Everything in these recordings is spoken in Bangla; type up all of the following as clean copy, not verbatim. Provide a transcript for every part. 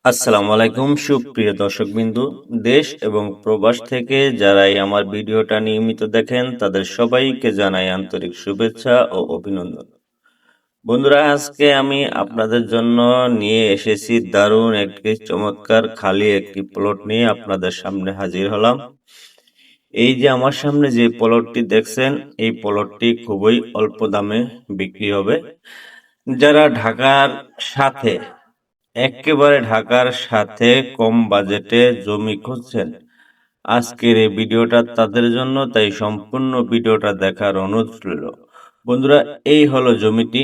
আসসালামু আলাইকুম সুপ্রিয় দর্শকবিন্দু, দেশ এবং প্রবাস থেকে যারাই আমার ভিডিওটা নিয়মিত দেখেন তাদের সবাইকে জানাই আন্তরিক শুভেচ্ছা ও অভিনন্দন। বন্ধুরা, আজকে আমি আপনাদের জন্য নিয়ে এসেছি দারুণ একটি চমৎকার খালি একটি প্লট নিয়ে আপনাদের সামনে হাজির হলাম। এই যে আমার সামনে যে প্লটটি দেখছেন, এই প্লটটি খুবই অল্প দামে বিক্রি হবে। যারা ঢাকার সাথে একেবারে ঢাকার সাথে কম বাজেটে জমি খুঁজছেন, আজকের এই ভিডিওটা তাদের জন্য, তাই সম্পূর্ণ ভিডিওটা দেখার অনুরোধ রইল। বন্ধুরা, এই হলো জমিটি।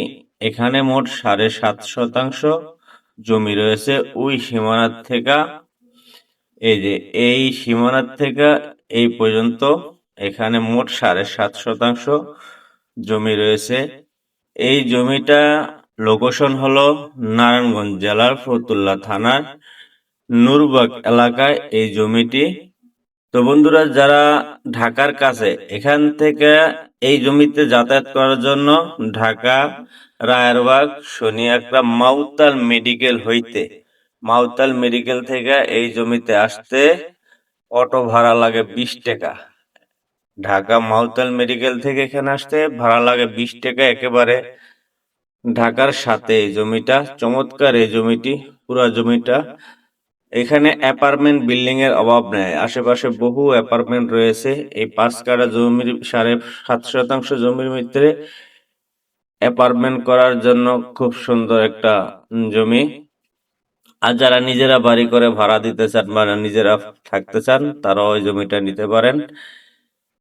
এখানে মোট 7.5 শতাংশ জমি রয়েছে ওই সীমানার থেকে, এই যে এই সীমানার থেকে এই পর্যন্ত এখানে মোট 7.5 শতাংশ জমি রয়েছে। এই জমিটা লোকেশন হলো নারায়ণগঞ্জ জেলার ফতুল্লা থানার নুরবাগ এলাকায় এই জমিটি। তো বন্ধুরা, যারা ঢাকার কাছে, এখান থেকে এই জমিতে যাতায়াত করার জন্য ঢাকা রায়েরবাগ শনিয়াকড়া মাউতাল মেডিকেল হইতে, মাউতাল মেডিকেল থেকে এই জমিতে আসতে অটো ভাড়া লাগে 20 টাকা। ঢাকা মাউতাল মেডিকেল থেকে এখানে আসতে ভাড়া লাগে 20 টাকা। একেবারে ঢাকার সাথে এই জমিটা, চমৎকার এই জমিটি, পুরা জমিটা। এখানে অ্যাপার্টমেন্ট বিল্ডিং এর অভাব নেই, আশেপাশে বহু অ্যাপার্টমেন্ট রয়েছে। এই 5 কাঠা জমির 7.5 শতাংশ জমির ভিতরে অ্যাপার্টমেন্ট করার জন্য খুব সুন্দর একটা জমি। আর যারা নিজেরা বাড়ি করে ভাড়া দিতে চান বা নিজেরা থাকতে চান, তারাও ওই জমিটা নিতে পারেন।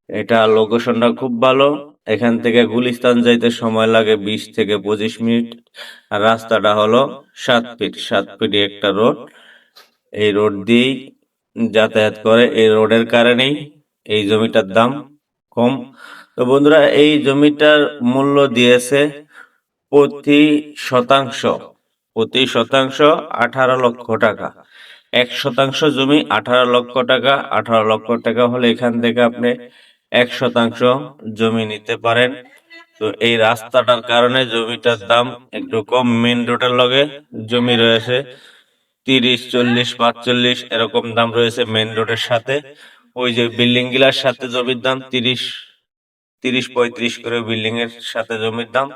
এটা লোকেশনটা খুব ভালো। এখান থেকে গুলিস্তান যাইতে সময় লাগে 20 থেকে 25 মিনিট। আর রাস্তাটা হলো 7 ফিট একটা রোড। এই রোড দিয়েই যাতায়াত করে। এই রোডের কারণেই এই জমিটার দাম কম। তো বন্ধুরা, এই জমিটার মূল্য দিয়েছে শতাংশ প্রতি শতাংশ 18 লক্ষ টাকা। 1 শতাংশ জমি 18 লক্ষ টাকা। 18 লক্ষ টাকা হলে এখান থেকে আপনি 1 শতাংশ জমি নিতে পারেন। তো এই রাস্তাটার কারণে জমিটার দাম একটু কম। মেন রোডের লগে জমি রয়েছে 30, 40, 45 এরকম দাম রয়েছে মেন রোডের সাথে। ওই যে বিল্ডিং গুলার সাথে জমির দাম 30, 35 করে বিল্ডিং এর সাথে জমির দাম।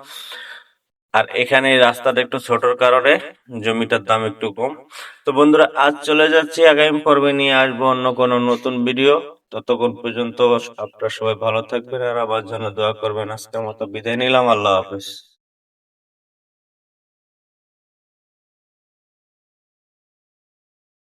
আর এখানে এই রাস্তাটা একটু ছোটর কারণে জমিটার দাম একটু কম। তো বন্ধুরা, আজ চলে যাচ্ছি, আগামী পর্বে নিয়ে আসবো অন্য কোনো নতুন ভিডিও। ততক্ষণ পর্যন্ত আপনারা সবাই ভালো থাকবেন আর আমার জন্য দোয়া করবেন। আজকের মতো বিদায় নিলাম। আল্লাহ হাফেজ।